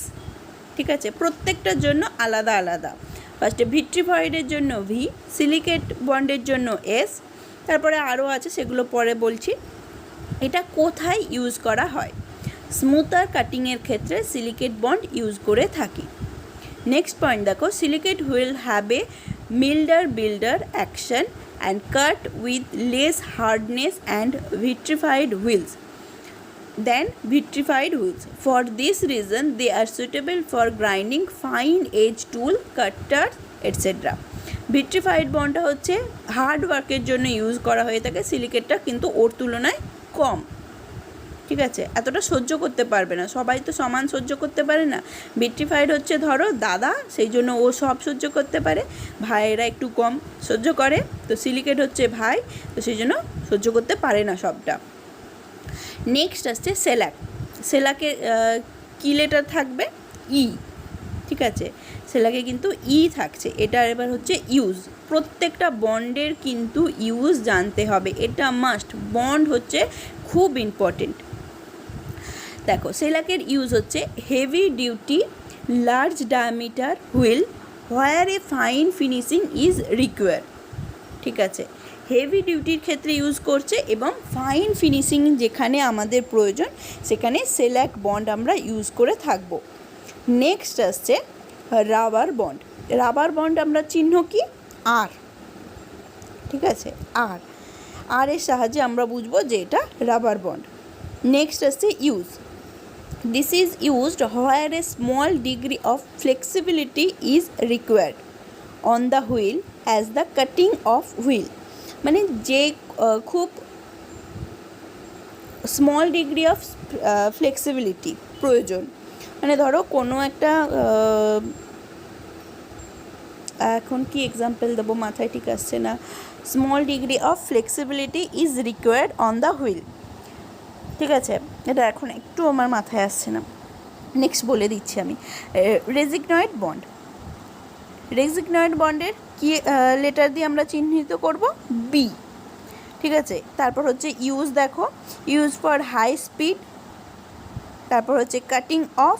ঠিক আছে, প্রত্যেকটার জন্য আলাদা আলাদা। ফার্স্টে ভিট্রিফয়েডের জন্য ভি, সিলিকেট বন্ডের জন্য এস, তারপরে আরও আছে সেগুলো পরে বলছি। এটা কোথায় ইউজ করা হয়? স্মুথার কাটিংয়ের ক্ষেত্রে সিলিকেট বন্ড ইউজ করে থাকি। নেক্সট পয়েন্ট দেখো, silicate wheel have a milder builder action and cut with less hardness and vitrified wheels than vitrified wheels. For this reason they are suitable for grinding fine edge tool, cutter, etc. vitrified বন্ডটা হচ্ছে hard ওয়ার্কের জন্য use করা হয়ে থাকে, সিলিকেটটা কিন্তু ওর তুলনায় কম। ঠিক আছে, এতটা সহ্য করতে পারবে না, সবাই তো সমান সহ্য করতে পারে না। ভিট্রিফাইড হচ্ছে ধরো দাদা, সেই জন্য ও সব সহ্য করতে পারে, ভাইয়েরা একটু কম সহ্য করে, তো সিলিকেট হচ্ছে ভাই, তো সেই জন্য সহ্য করতে পারে না সবটা। নেক্সট আসছে সেলাক। সেলাকে কি লেটার থাকবে? ই। ঠিক আছে, সেলাকে কিন্তু ই থাকছে। এটার এবার হচ্ছে ইউজ, প্রত্যেকটা বন্ডের কিন্তু ইউজ জানতে হবে, এটা মাস্ট। বন্ড হচ্ছে খুব ইম্পর্টেন্ট। দেখো, সেলাকের ইউজ হচ্ছে heavy duty large diameter wheel where A fine finishing is require. ঠিক আছে, হেভি ডিউটির ক্ষেত্রে ইউজ করছে এবং ফাইন ফিনিশিং যেখানে আমাদের প্রয়োজন সেখানে সেলাক বন্ড আমরা ইউজ করে থাকব। নেক্সট আসছে রাবার বন্ড। রাবার বন্ড আমরা চিহ্ন কি? আর। ঠিক আছে, আর, আর এর সাহায্যে আমরা বুঝবো যে এটা রাবার বন্ড। নেক্সট আসছে use. This is used where a small degree of flexibility is required on the wheel as the cutting of wheel, মানে যে খুব স্মল ডিগ্রি অফ ফ্লেক্সিবিলিটি প্রয়োজন, মানে ধরো কোনো একটা এখন কি এক্সাম্পল দেবো মাথায় ঠিক আসছে না, small degree of flexibility is required on the wheel. ঠিক আছে, এটা এখন একটু আমার মাথায় আসছে না, নেক্সট বলে দিচ্ছি আমি। রেজিগনয়েড বন্ড। রেজিগনয়েড বন্ডের কি লেটার দিয়ে আমরা চিহ্নিত করব? বি। ঠিক আছে, তারপর হচ্ছে ইউজ। দেখো, ইউজ ফর হাই স্পিড, তারপর হচ্ছে কাটিং অফ,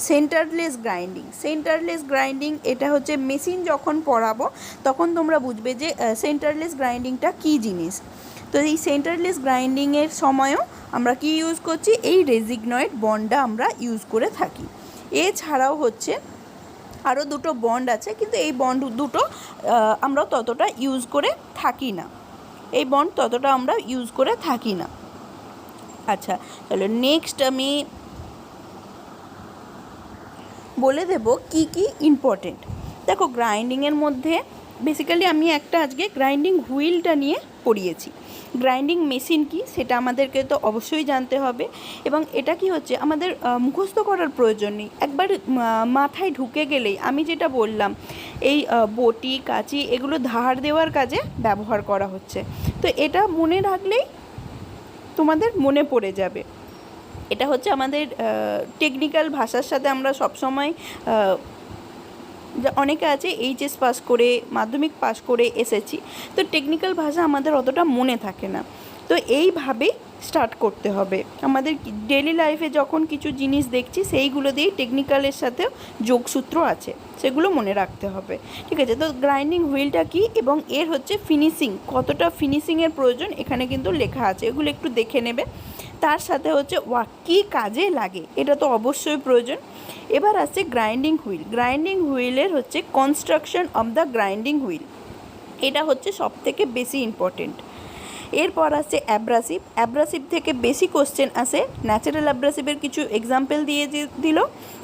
সেন্টারলেস গ্রাইন্ডিং। সেন্টারলেস গ্রাইন্ডিং এটা হচ্ছে মেশিন যখন পড়াবো তখন তোমরা বুঝবে যে সেন্টারলেস গ্রাইন্ডিংটা কী জিনিস। তো এই সেন্টারলেস গ্রাইন্ডিংয়ের সময়ও আমরা কি ইউজ করছি? এই রেজিগনয়েড বন্ডটা আমরা ইউজ করে থাকি। এছাড়াও হচ্ছে আরও দুটো বন্ড আছে, কিন্তু এই বন্ড দুটো আমরা ততটা ইউজ করে থাকি না, এই বন্ড ততটা আমরা ইউজ করে থাকি না। আচ্ছা, তাহলে নেক্সট আমি বলে দেব কি কি ইম্পর্টেন্ট। দেখো, গ্রাইন্ডিংয়ের মধ্যে বেসিক্যালি আমি একটা আজকে গ্রাইন্ডিং হুইলটা নিয়ে পড়িয়েছি। গ্রাইন্ডিং মেশিন কি সেটা আমাদেরকে তো অবশ্যই জানতে হবে, এবং এটা কি হচ্ছে আমাদের মুখস্থ করার প্রয়োজন নেই, একবার মাথায় ঢুকে গেলেই আমি যেটা বললাম, এই বটি কাঁচি এগুলো ধার দেওয়ার কাজে ব্যবহার করা হচ্ছে, তো এটা মনে রাখলেই তোমাদের মনে পড়ে যাবে। এটা হচ্ছে আমাদের টেকনিক্যাল ভাষার সাথে আমরা সবসময় যা অনেকে আছে এইচএস পাস করে, মাধ্যমিক পাস করে এসেছি, তো টেকনিক্যাল ভাষা আমাদের অতটা মনে থাকে না। তো এইভাবেই স্টার্ট করতে হবে। আমাদের ডেলি লাইফে যখন কিছু জিনিস দেখছি সেইগুলো দিয়েই টেকনিক্যালের সাথেও যোগসূত্র আছে, সেগুলো মনে রাখতে হবে। ঠিক আছে, তো গ্রাইন্ডিং হুইলটা কী এবং এর হচ্ছে ফিনিশিং, কতটা ফিনিশিংয়ের প্রয়োজন এখানে কিন্তু লেখা আছে, এগুলো একটু দেখে নেবে। তার সাথে হচ্ছে কী কাজে লাগে এটা তো অবশ্যই প্রয়োজন। এবার আসছে গ্রাইন্ডিং হুইল। গ্রাইন্ডিং হুইলের হচ্ছে construction of the grinding wheel, এটা হচ্ছে সবথেকে বেশি ইম্পর্টেন্ট। এরপর আসছে অ্যাব্রাসিভ। অ্যাব্রাসিভ থেকে বেশি কোশ্চেন আসে, ন্যাচারাল অ্যাব্রাসিভের কিছু এক্সাম্পল দিয়ে দিল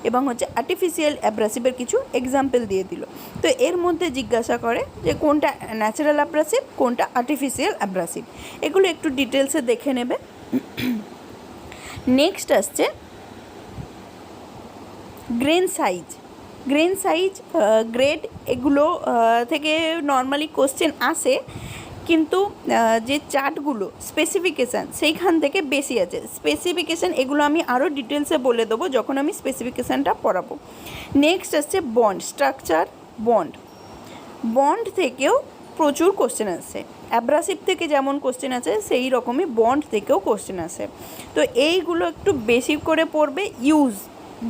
এবং হচ্ছে আর্টিফিশিয়াল অ্যাব্রাসিভের কিছু এক্সাম্পল দিয়ে দিল। তো এর মধ্যে জিজ্ঞাসা করে যে কোনটা ন্যাচারাল অ্যাব্রাসিভ, কোনটা আর্টিফিশিয়াল অ্যাব্রাসিভ, এগুলো একটু ডিটেলসে দেখে নেবে। নেক্সট আসছে grain size. Grain size, grade, এগুলো থেকে নর্মালি কোশ্চেন আসে, কিন্তু যে চার্টগুলো স্পেসিফিকেশান সেইখান থেকে বেশি আছে। স্পেসিফিকেশান এগুলো আমি আরও ডিটেলসে বলে দেবো যখন আমি স্পেসিফিকেশানটা পড়াবো। নেক্সট আসছে বন্ড, স্ট্রাকচার বন্ড। বন্ড থেকেও প্রচুর কোশ্চেন আসে, অ্যাব্রাসিভ থেকে যেমন কোশ্চেন আছে সেই রকমই বন্ড থেকেও কোশ্চেন আসে। তো এইগুলো একটু বেশি করে পড়বে। ইউজ,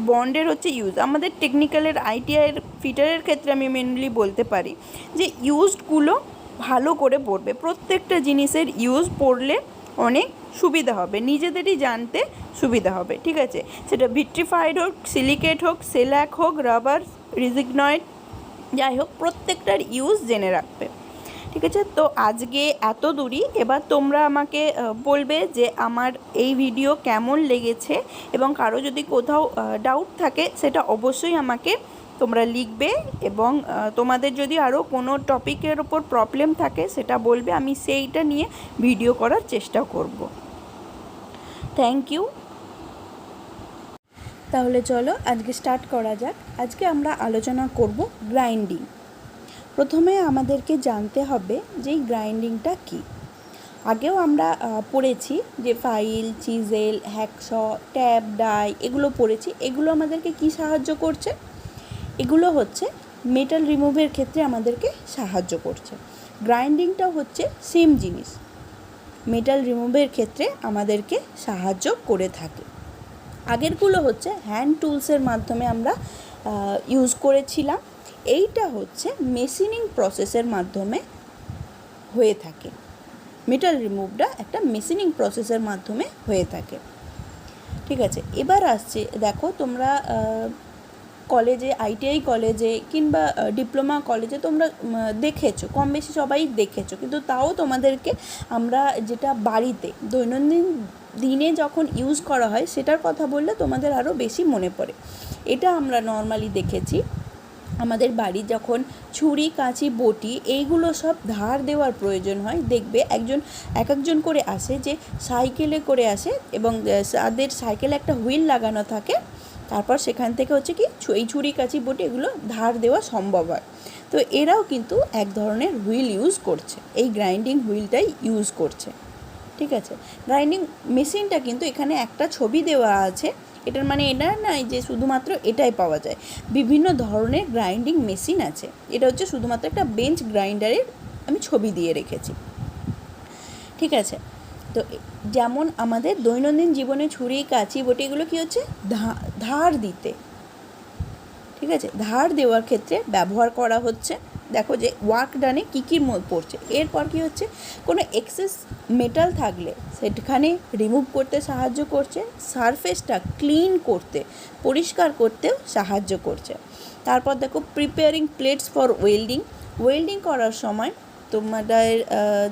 বন্ডের হচ্ছে ইউজ, আমাদের টেকনিক্যালের আইটিআইয়ের ফিটারের ক্ষেত্রে আমি মেনলি বলতে পারি যে ইউজডগুলো ভালো করে পড়বে। প্রত্যেকটা জিনিসের ইউজ পড়লে অনেক সুবিধা হবে, নিজেদেরই জানতে সুবিধা হবে। ঠিক আছে, সেটা ভিট্রিফাইড হোক, সিলিকেট হোক, সেলাক হোক, রাবার, রিজিগনয়েড, যাই হোক প্রত্যেকটার ইউজ জেনে রাখবে। ঠিক আছে, তো আজকে এত দূরই। এবার তোমরা আমাকে বলবে যে আমার এই ভিডিও কেমন লেগেছে এবং কারো যদি কোথাও ডাউট থাকে সেটা অবশ্যই আমাকে তোমরা লিখবে, এবং তোমাদের যদি আরও কোনো টপিকের ওপর প্রবলেম থাকে সেটা বলবে, আমি সেইটা নিয়ে ভিডিও করার চেষ্টা করব। Thank you. তাহলে চলো আজকে স্টার্ট করা যাক। আজকে আমরা আলোচনা করব গ্রাইন্ডিং। প্রথমে আমাদেরকে জানতে হবে যে এই গ্রাইন্ডিংটা কী। আগেও আমরা পড়েছি যে file, chisel, hacks, tap, die এগুলো পড়েছি। এগুলো আমাদেরকে কি সাহায্য করছে? এগুলো হচ্ছে মেটাল রিমুভের ক্ষেত্রে আমাদেরকে সাহায্য করছে। গ্রাইন্ডিংটাও হচ্ছে সেম জিনিস, মেটাল রিমুভের ক্ষেত্রে আমাদেরকে সাহায্য করে থাকে। আগেরগুলো হচ্ছে হ্যান্ড টুলসের মাধ্যমে আমরা ইউজ করেছিলাম, এইটা হচ্ছে মেশিনিং প্রসেসের মাধ্যমে হয়ে থাকে। মেটাল রিমুভটা একটা মেশিনিং প্রসেসের মাধ্যমে হয়ে থাকে। ঠিক আছে, এবার আসছে, দেখো তোমরা কলেজে, আইটিআই কলেজে কিংবা ডিপ্লোমা কলেজে তোমরা দেখেছো, কম বেশি সবাই দেখেছো, কিন্তু তাও তোমাদেরকে আমরা যেটা বাড়িতে দৈনন্দিন দিনে যখন ইউজ করা হয় সেটার কথা বললে তোমাদের আরও বেশি মনে পড়ে। এটা আমরা নর্মালি দেখেছি আমাদের বাড়ি যখন ছুরি, কাঁচি, বটি এইগুলো সব ধার দেওয়ার প্রয়োজন হয়, দেখবে এক একজন করে আসে, যে সাইকেলে করে আসে এবং তাদের সাইকেলে একটা হুইল লাগানো থাকে, তারপর সেখান থেকে হচ্ছে কি এই ছুরি, কাঁচি, বটি এগুলো ধার দেওয়া সম্ভব হয়। তো এরাও কিন্তু এক ধরনের হুইল ইউজ করছে, এই গ্রাইন্ডিং হুইলটাই ইউজ করছে। ঠিক আছে, গ্রাইন্ডিং মেশিনটা কিন্তু এখানে একটা ছবি দেওয়া আছে, এটার মানে এটা নয় যে শুধুমাত্র এটাই পাওয়া যায়, বিভিন্ন ধরনের গ্রাইন্ডিং মেশিন আছে। এটা হচ্ছে শুধুমাত্র একটা বেঞ্চ গ্রাইন্ডারের আমি ছবি দিয়ে রেখেছি। ঠিক আছে, তো যেমন আমাদের দৈনন্দিন জীবনে ছুরি, কাঁচি, বটি এগুলো কী হচ্ছে ধার দিতে, ঠিক আছে, ধার দেওয়ার ক্ষেত্রে ব্যবহার করা হচ্ছে। দেখো যে ওয়ার্ক ডানে কী কী পড়ছে। এরপর কী হচ্ছে, কোনো এক্সেস মেটাল থাকলে সেখানে রিমুভ করতে সাহায্য করছে, সারফেসটা ক্লিন করতে, পরিষ্কার করতেও সাহায্য করছে। তারপর দেখো preparing plates for welding. Welding করার সময় তোমাদের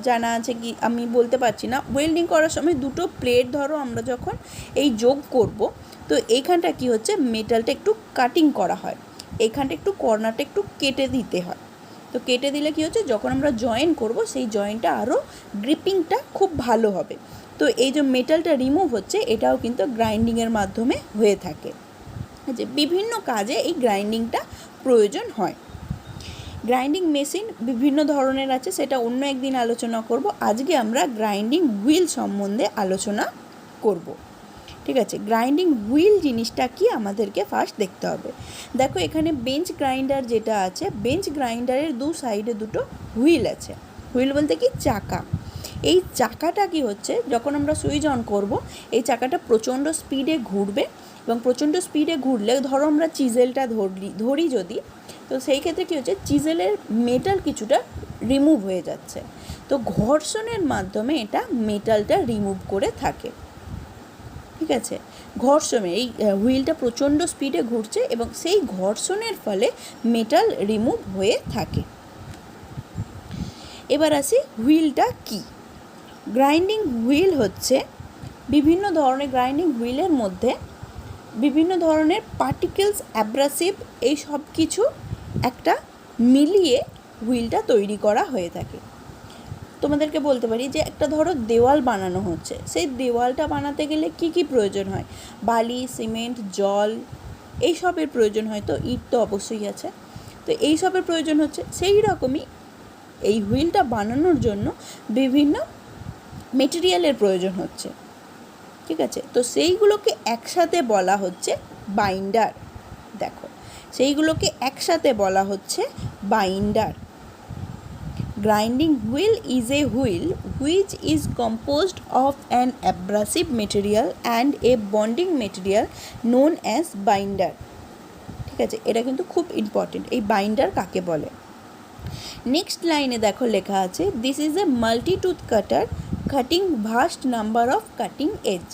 জানা আছে কি আমি বলতে পারছি না, ওয়েল্ডিং করার সময় দুটো প্লেট ধরো আমরা যখন এই যোগ করব, তো এইখানটা কি হচ্ছে মেটালটা একটু কাটিং করা হয়, এইখানটা একটু কর্নারটা একটু কেটে দিতে হয়। তো কেটে দিলে কি হচ্ছে যখন আমরা জয়েন করব সেই জয়েন্টটা আরও গ্রিপিংটা খুব ভালো হবে। তো এই যে মেটালটা রিমুভ হচ্ছে এটাও কিন্তু গ্রাইন্ডিংয়ের মাধ্যমে হয়ে থাকে। যে বিভিন্ন কাজে এই গ্রাইন্ডিংটা প্রয়োজন হয়। গ্রাইন্ডিং মেশিন বিভিন্ন ধরনের আছে, সেটা অন্য একদিন আলোচনা করব। আজকে আমরা গ্রাইন্ডিং হুইল সম্বন্ধে আলোচনা করব। ঠিক আছে, গ্রাইন্ডিং হুইল জিনিসটা কি আমাদেরকে ফার্স্ট দেখতে হবে। দেখো এখানে বেঞ্চ গ্রাইন্ডার যেটা আছে, বেঞ্চ গ্রাইন্ডারের দু সাইডে দুটো হুইল আছে। হুইল বলতে কি চাকা। এই চাকাটা কি হচ্ছে, যখন আমরা সুইচ অন করব এই চাকাটা প্রচণ্ড স্পিডে ঘুরবে, এবং প্রচণ্ড স্পিডে ঘুরলে ধরো আমরা চিজেলটা ধরি যদি, তো সেই ক্ষেত্রে কী হচ্ছে, চিজেলের মেটাল কিছুটা রিমুভ হয়ে যাচ্ছে। তো ঘর্ষণের মাধ্যমে এটা মেটালটা রিমুভ করে থাকে। ঠিক আছে, ঘর্ষণে এই হুইলটা প্রচণ্ড স্পিডে ঘুরছে এবং সেই ঘর্ষণের ফলে মেটাল রিমুভ হয়ে থাকে। এবার আসি হুইলটা কি। গ্রাইন্ডিং হুইল হচ্ছে বিভিন্ন ধরনের, গ্রাইন্ডিং হুইলের মধ্যে বিভিন্ন ধরনের পার্টিকেলস, অ্যাব্রাসিভ, এই সব কিছু একটা মিলিয়ে হুইলটা তৈরি করা হয়ে থাকে। তোমাদেরকে বলতে পারি যে একটা ধরো দেওয়াল বানানো হচ্ছে, সেই দেওয়ালটা বানাতে গেলে কি কি প্রয়োজন হয়, বালি, সিমেন্ট, জল, এই সবের প্রয়োজন হয়। তো ইট তো অবশ্যই আছে, তো এই সবের প্রয়োজন হচ্ছে। সেই রকমই এই হুইলটা বানানোর জন্য বিভিন্ন মেটেরিয়ালের প্রয়োজন হচ্ছে। ঠিক আছে, তো সেইগুলোকে একসাথে বলা হচ্ছে বাইন্ডার। দেখো সেইগুলোকে একসাথে বলা হচ্ছে binder. Grinding wheel is a wheel which is composed of an abrasive material and a bonding material known as binder. ঠিক আছে, এটা কিন্তু খুব ইম্পর্টেন্ট, এই বাইন্ডার কাকে বলে। নেক্সট লাইনে দেখো লেখা আছে, this is a multitooth cutter cutting vast number of cutting edge.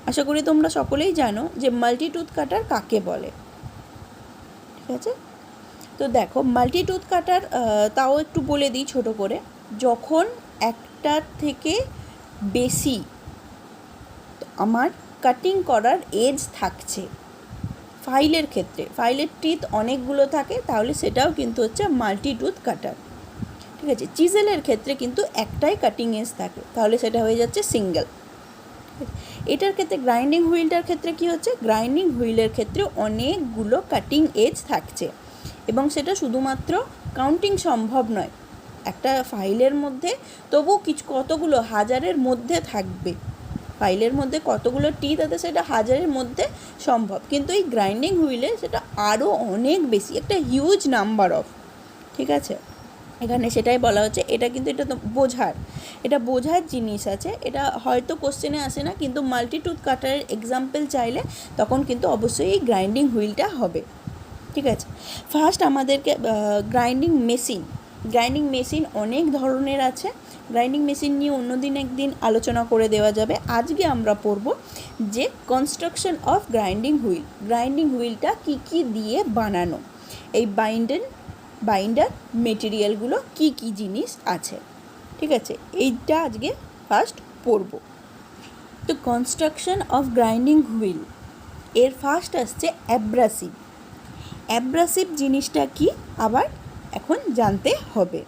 আশা করি তোমরা সকলেই জানো যে মাল্টি-টুথ কাটার কাকে বলে। ঠিক আছে, তো দেখো মাল্টি-টুথ কাটার তাও একটু বলে দিই ছোটো করে। যখন একটার থেকে বেশি আমার কাটিং করার এজ থাকছে, ফাইলের ক্ষেত্রে ফাইলের টিথ অনেকগুলো থাকে, তাহলে সেটাও কিন্তু হচ্ছে মাল্টি-টুথ কাটার। ঠিক আছে, চিজেলের ক্ষেত্রে কিন্তু একটাই কাটিং এজ থাকে, তাহলে সেটা হয়ে যাচ্ছে সিঙ্গেল। এটার ক্ষেত্রে গ্রাইন্ডিং হুইলটার ক্ষেত্রে কি হচ্ছে, গ্রাইন্ডিং হুইলের ক্ষেত্রে অনেকগুলো কাটিং এজ থাকছে, এবং সেটা শুধুমাত্র কাউন্টিং সম্ভব নয়। একটা ফাইলের মধ্যে তবু কতগুলো হাজারের মধ্যে থাকবে, ফাইলের মধ্যে কতগুলো টিথ আছে সেটা হাজারের মধ্যে সম্ভব, কিন্তু এই গ্রাইন্ডিং হুইলে সেটা আরও অনেক বেশি, একটা হিউজ নাম্বার অফ। ঠিক আছে, এখানে সেটাই বলা হচ্ছে। এটা কিন্তু এটা তো বোঝার জিনিস আছে, এটা হয়তো কোশ্চেনে আসে না, কিন্তু মাল্টি-টুথ কাটারের এক্সাম্পল চাইলে তখন কিন্তু অবশ্যই এই গ্রাইন্ডিং হুইলটা হবে। ঠিক আছে, ফার্স্ট আমাদেরকে গ্রাইন্ডিং মেশিন অনেক ধরনের আছে। গ্রাইন্ডিং মেশিন নিয়ে অন্যদিন একদিন আলোচনা করে দেওয়া যাবে। আজকে আমরা পড়ব যে কনস্ট্রাকশন অফ গ্রাইন্ডিং হুইলটা কী কী দিয়ে বানানো, এই বাইন্ডার মেটেরিয়ালগুলো কী কী জিনিস আছে। ঠিক আছে, এইটা আজকে ফার্স্ট পড়ব। তো কনস্ট্রাকশন অফ গ্রাইন্ডিং হুইল এর ফার্স্ট আসছে অ্যাব্রাসিভ জিনিসটা কি আবার এখন জানতে হবে।